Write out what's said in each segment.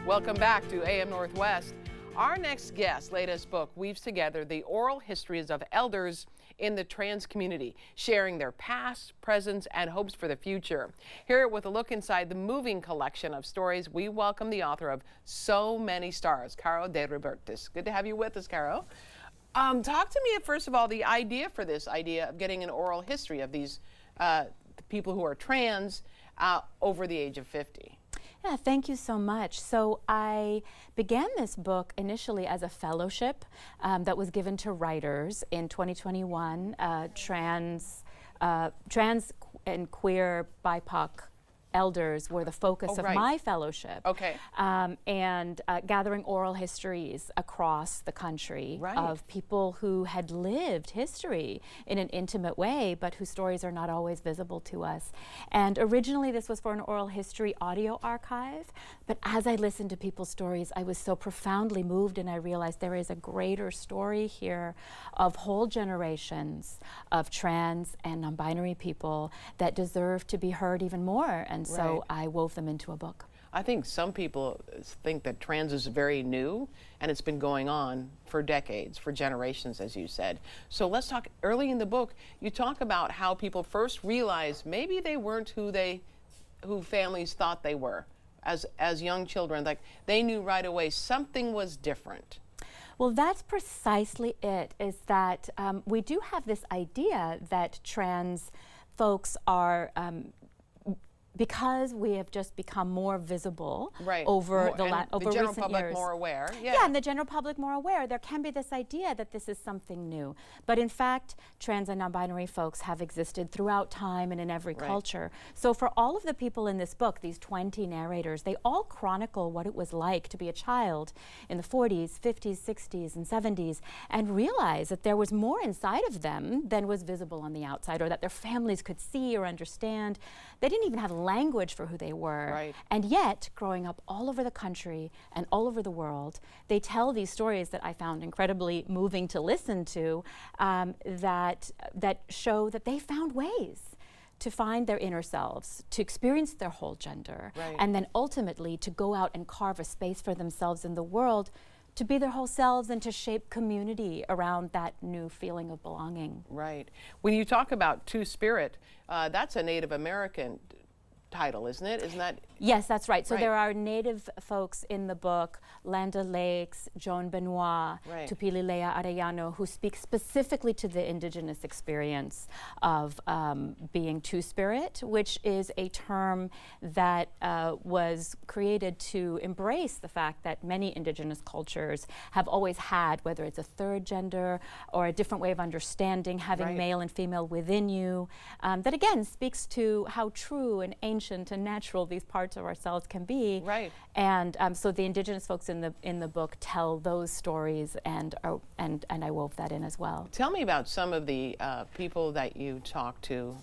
Welcome back to AM Northwest. Our next guest's latest book weaves together the oral histories of elders in the trans community, sharing their past, presents, and hopes for the future. Here with a look inside the moving collection of stories, we welcome the author of So Many Stars, Caro De Robertis. Good to have you with us, Caro. Talk to me, first of all, the idea for this idea of getting an oral history of these people who are trans over the age of 50. Yeah, thank you so much. So I began this book initially as a fellowship that was given to writers in 2021, trans and queer BIPOC elders were the focus of my fellowship. Okay. And gathering oral histories across the country of people who had lived history in an intimate way, but whose stories are not always visible to us. And originally this was for an oral history audio archive, but as I listened to people's stories, I was so profoundly moved, and I realized there is a greater story here of whole generations of trans and non-binary people that deserve to be heard even more. And so I wove them into a book. I think some people think that trans is very new, and it's been going on for decades, for generations, as you said. So let's talk, early in the book, you talk about how people first realized maybe they weren't who families thought they were as young children. Like, they knew right away something was different. Well, that's precisely it, is that we do have this idea that trans folks are because we have just become more visible over the general recent public years. More aware. Yeah, and the general public more aware. There can be this idea that this is something new. But in fact, trans and non-binary folks have existed throughout time and in every culture. So for all of the people in this book, these 20 narrators, they all chronicle what it was like to be a child in the 40s, 50s, 60s, and 70s, and realize that there was more inside of them than was visible on the outside, or that their families could see or understand. They didn't even have language for who they were. And yet, growing up all over the country and all over the world, they tell these stories that I found incredibly moving to listen to, that show that they found ways to find their inner selves, to experience their whole gender, and then ultimately to go out and carve a space for themselves in the world, to be their whole selves and to shape community around that new feeling of belonging. Right. When you talk about Two-Spirit, that's a Native American title, isn't it? Isn't that? Yes, that's right. So there are Native folks in the book, Landa Lakes, Joan Benoit, Tupililea Arellano, who speak specifically to the indigenous experience of being Two-Spirit, which is a term that was created to embrace the fact that many indigenous cultures have always had, whether it's a third gender or a different way of understanding, having male and female within you, that again speaks to how true and ancient and natural these parts of ourselves can be. And so the indigenous folks in the book tell those stories, and I wove that in as well. Tell me about some of the people that you talk to.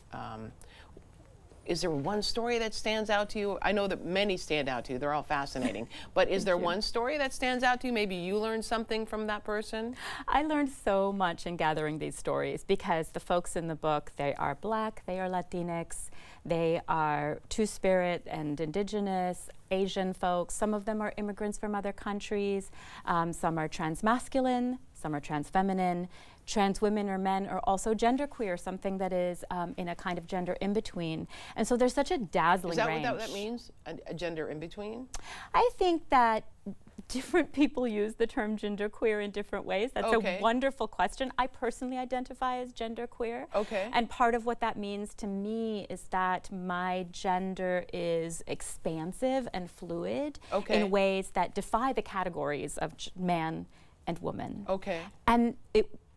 Is there one story that stands out to you? I know that many stand out to you. They're all fascinating. But is there one story that stands out to you? Maybe you learned something from that person? I learned so much in gathering these stories, because the folks in the book, they are Black, they are Latinx, they are Two-Spirit and indigenous, Asian folks. Some of them are immigrants from other countries. Some are transmasculine, some are transfeminine. Trans women or men are also genderqueer, something that is in a kind of gender in-between. And so there's such a dazzling range. Is that what that means, a gender in-between? I think that different people use the term genderqueer in different ways. That's a wonderful question. I personally identify as genderqueer. And part of what that means to me is that my gender is expansive and fluid in ways that defy the categories of man and woman.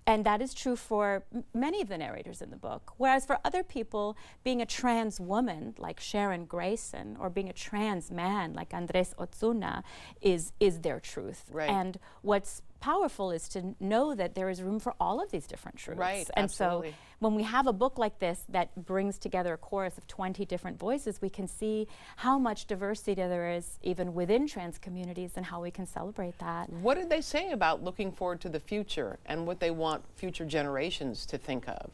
And that is true for many of the narrators in the book. Whereas for other people, being a trans woman like Sharon Grayson, or being a trans man like Andres Otsuna is their truth. And what's powerful is to know that there is room for all of these different truths. And so when we have a book like this that brings together a chorus of 20 different voices, we can see how much diversity there is even within trans communities and how we can celebrate that. What did they say about looking forward to the future and what they want future generations to think of?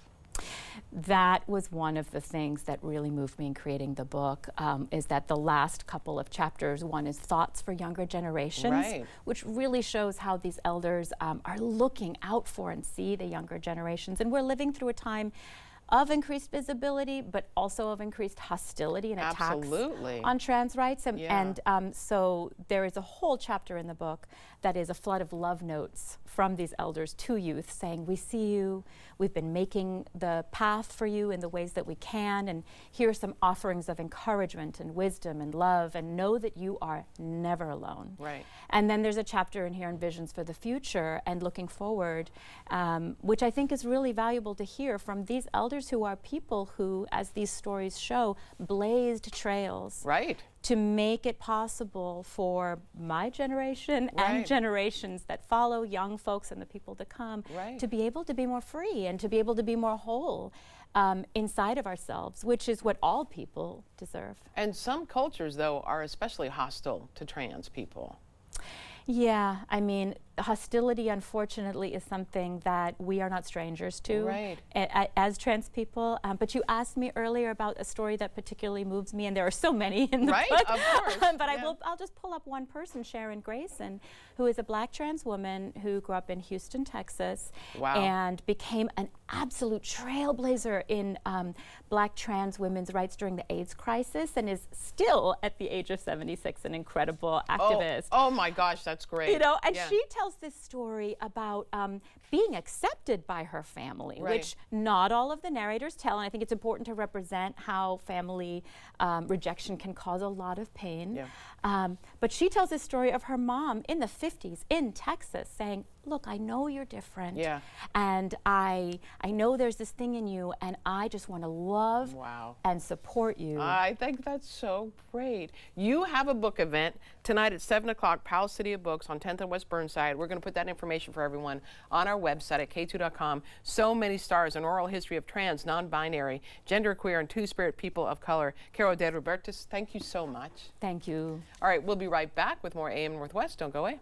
That was one of the things that really moved me in creating the book, is that the last couple of chapters, one is Thoughts for Younger Generations, Right. which really shows how these elders are looking out for and see the younger generations. And we're living through a time of increased visibility, but also of increased hostility and attacks Absolutely. on trans rights. Yeah. So there is a whole chapter in the book that is a flood of love notes from these elders to youth saying, we see you, we've been making the path for you in the ways that we can, and here are some offerings of encouragement and wisdom and love, and know that you are never alone. Right. And then there's a chapter in here on visions for the future and looking forward, which I think is really valuable to hear from these elders who are people who, as these stories show, blazed trails Right. to make it possible for my generation Right. and generations that follow, young folks and the people to come, Right. to be able to be more free and to be able to be more whole inside of ourselves, which is what all people deserve. And some cultures, though, are especially hostile to trans people. Yeah, I mean, hostility, unfortunately, is something that we are not strangers to Right. as trans people. But you asked me earlier about a story that particularly moves me, and there are so many in the Right, book. of course. But Yeah. I'll just pull up one person, Sharon Grayson, who is a Black trans woman who grew up in Houston, Texas, Wow. and became an absolute trailblazer in Black trans women's rights during the AIDS crisis, and is still, at the age of 76, an incredible activist. Oh my gosh, that's great. You know, and Yeah. she tells this story about being accepted by her family, Right. which not all of the narrators tell, and I think it's important to represent how family rejection can cause a lot of pain. Yeah. But she tells this story of her mom in the 50s in Texas saying, look, I know you're different, Yeah. and I know there's this thing in you, and I just want to love Wow. and support you. I think that's so great. You have a book event tonight at 7 o'clock, Powell City of Books on 10th and West Burnside. We're going to put that information for everyone on our website at k2.com. So many stars, an oral history of trans, non-binary, genderqueer, and two-spirit people of color. Caro De Robertis, thank you so much. Thank you. All right, we'll be right back with more AM Northwest. Don't go away.